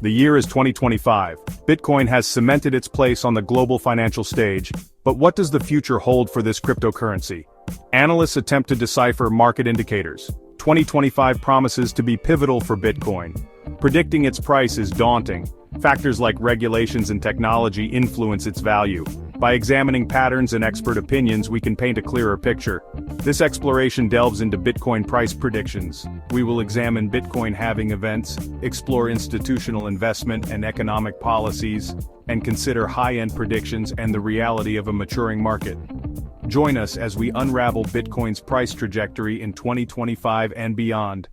The year is 2025. Bitcoin has cemented its place on the global financial stage, but what does the future hold for this cryptocurrency? Analysts attempt to decipher market indicators. 2025 promises to be pivotal for Bitcoin. Predicting its price is daunting. Factors like regulations and technology influence its value. By examining patterns and expert opinions, we can paint a clearer picture. This exploration delves into Bitcoin price predictions. We will examine Bitcoin halving events, explore institutional investment and economic policies, and consider high-end predictions and the reality of a maturing market. Join us as we unravel Bitcoin's price trajectory in 2025 and beyond.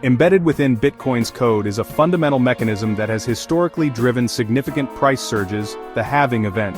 Embedded within Bitcoin's code is a fundamental mechanism that has historically driven significant price surges, the halving event.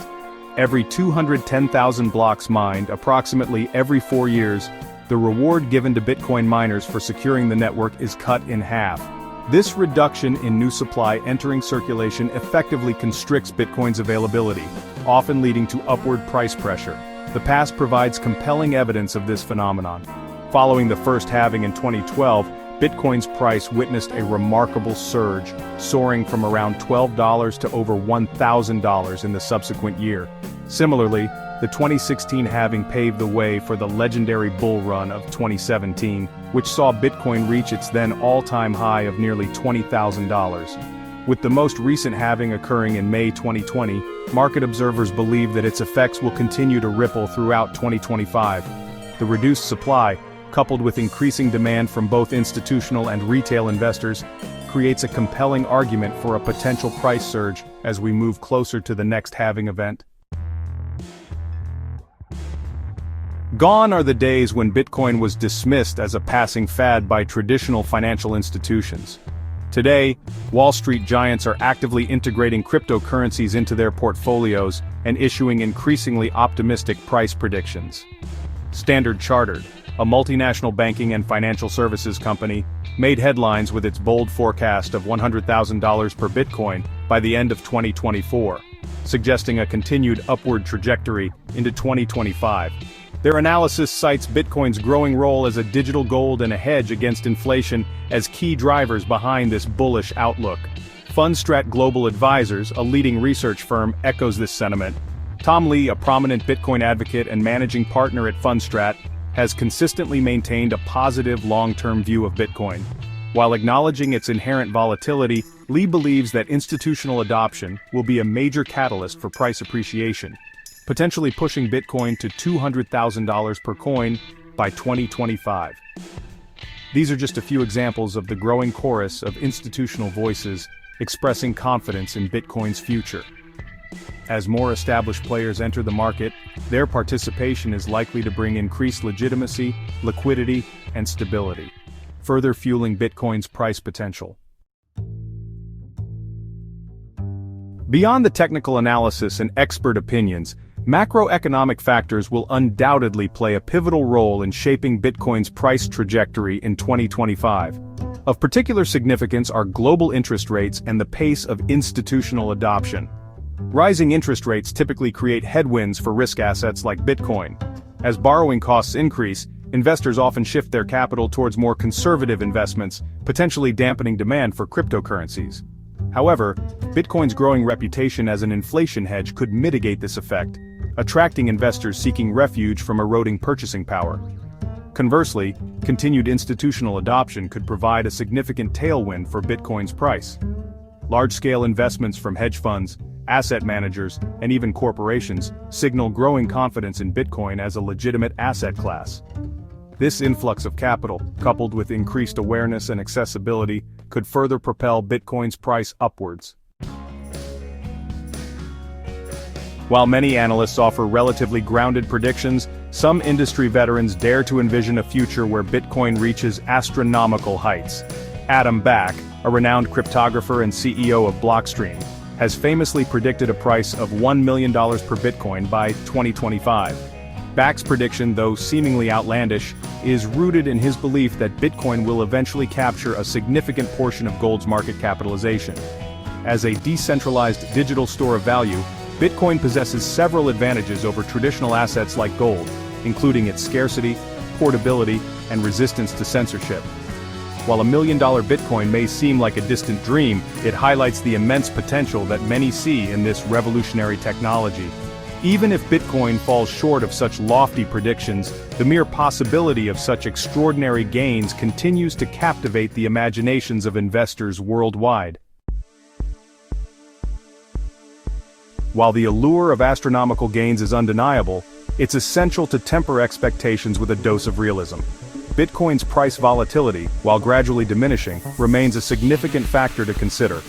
Every 210,000 blocks mined, approximately every 4 years, the reward given to Bitcoin miners for securing the network is cut in half. This reduction in new supply entering circulation effectively constricts Bitcoin's availability, often leading to upward price pressure. The past provides compelling evidence of this phenomenon. Following the first halving in 2012, Bitcoin's price witnessed a remarkable surge, soaring from around $12 to over $1,000 in the subsequent year. Similarly, the 2016 halving paved the way for the legendary bull run of 2017, which saw Bitcoin reach its then all-time high of nearly $20,000. With the most recent halving occurring in May 2020, market observers believe that its effects will continue to ripple throughout 2025. The reduced supply, coupled with increasing demand from both institutional and retail investors, creates a compelling argument for a potential price surge as we move closer to the next halving event. Gone are the days when Bitcoin was dismissed as a passing fad by traditional financial institutions. Today, Wall Street giants are actively integrating cryptocurrencies into their portfolios and issuing increasingly optimistic price predictions. Standard Chartered, a multinational banking and financial services company, made headlines with its bold forecast of $100,000 per Bitcoin by the end of 2024, suggesting a continued upward trajectory into 2025. Their analysis cites Bitcoin's growing role as a digital gold and a hedge against inflation as key drivers behind this bullish outlook. Fundstrat Global Advisors, a leading research firm, echoes this sentiment. Tom Lee, a prominent Bitcoin advocate and managing partner at Fundstrat, has consistently maintained a positive long-term view of Bitcoin. While acknowledging its inherent volatility, Lee believes that institutional adoption will be a major catalyst for price appreciation, potentially pushing Bitcoin to $200,000 per coin by 2025. These are just a few examples of the growing chorus of institutional voices expressing confidence in Bitcoin's future. As more established players enter the market, their participation is likely to bring increased legitimacy, liquidity, and stability, further fueling Bitcoin's price potential. Beyond the technical analysis and expert opinions, macroeconomic factors will undoubtedly play a pivotal role in shaping Bitcoin's price trajectory in 2025. Of particular significance are global interest rates and the pace of institutional adoption. Rising interest rates typically create headwinds for risk assets like Bitcoin. As borrowing costs increase, investors often shift their capital towards more conservative investments, potentially dampening demand for cryptocurrencies. However, Bitcoin's growing reputation as an inflation hedge could mitigate this effect, attracting investors seeking refuge from eroding purchasing power. Conversely, continued institutional adoption could provide a significant tailwind for Bitcoin's price. Large-scale investments from hedge funds, asset managers, and even corporations signal growing confidence in Bitcoin as a legitimate asset class. This influx of capital, coupled with increased awareness and accessibility, could further propel Bitcoin's price upwards. While many analysts offer relatively grounded predictions, some industry veterans dare to envision a future where Bitcoin reaches astronomical heights. Adam Back, a renowned cryptographer and CEO of Blockstream, has famously predicted a price of $1 million per Bitcoin by 2025. Back's prediction, though seemingly outlandish, is rooted in his belief that Bitcoin will eventually capture a significant portion of gold's market capitalization. As a decentralized digital store of value, Bitcoin possesses several advantages over traditional assets like gold, including its scarcity, portability, and resistance to censorship. While $1 million Bitcoin may seem like a distant dream, it highlights the immense potential that many see in this revolutionary technology. Even if Bitcoin falls short of such lofty predictions, the mere possibility of such extraordinary gains continues to captivate the imaginations of investors worldwide. While the allure of astronomical gains is undeniable, it's essential to temper expectations with a dose of realism. Bitcoin's price volatility, while gradually diminishing, remains a significant factor to consider.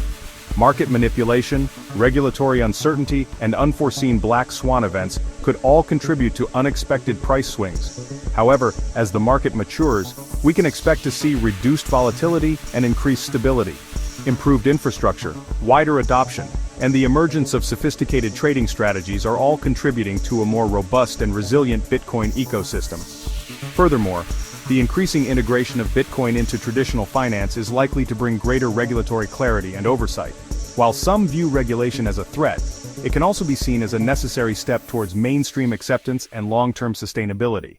Market manipulation, regulatory uncertainty, and unforeseen black swan events could all contribute to unexpected price swings. However, as the market matures, we can expect to see reduced volatility and increased stability. Improved infrastructure, wider adoption, and the emergence of sophisticated trading strategies are all contributing to a more robust and resilient Bitcoin ecosystem. Furthermore, the increasing integration of Bitcoin into traditional finance is likely to bring greater regulatory clarity and oversight. While some view regulation as a threat, it can also be seen as a necessary step towards mainstream acceptance and long-term sustainability.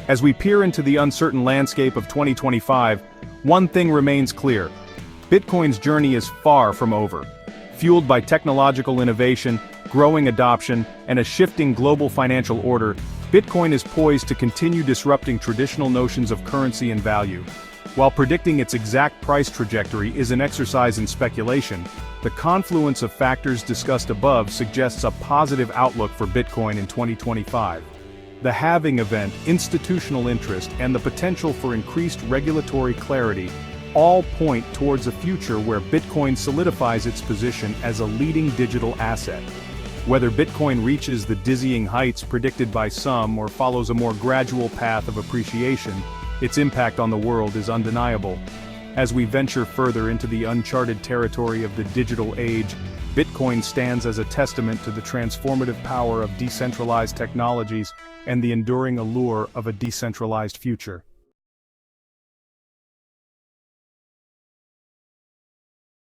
As we peer into the uncertain landscape of 2025, one thing remains clear: Bitcoin's journey is far from over. Fueled by technological innovation, growing adoption, and a shifting global financial order, Bitcoin is poised to continue disrupting traditional notions of currency and value. While predicting its exact price trajectory is an exercise in speculation, the confluence of factors discussed above suggests a positive outlook for Bitcoin in 2025. The halving event, institutional interest, and the potential for increased regulatory clarity all point towards a future where Bitcoin solidifies its position as a leading digital asset. Whether Bitcoin reaches the dizzying heights predicted by some or follows a more gradual path of appreciation, its impact on the world is undeniable. As we venture further into the uncharted territory of the digital age, Bitcoin stands as a testament to the transformative power of decentralized technologies and the enduring allure of a decentralized future.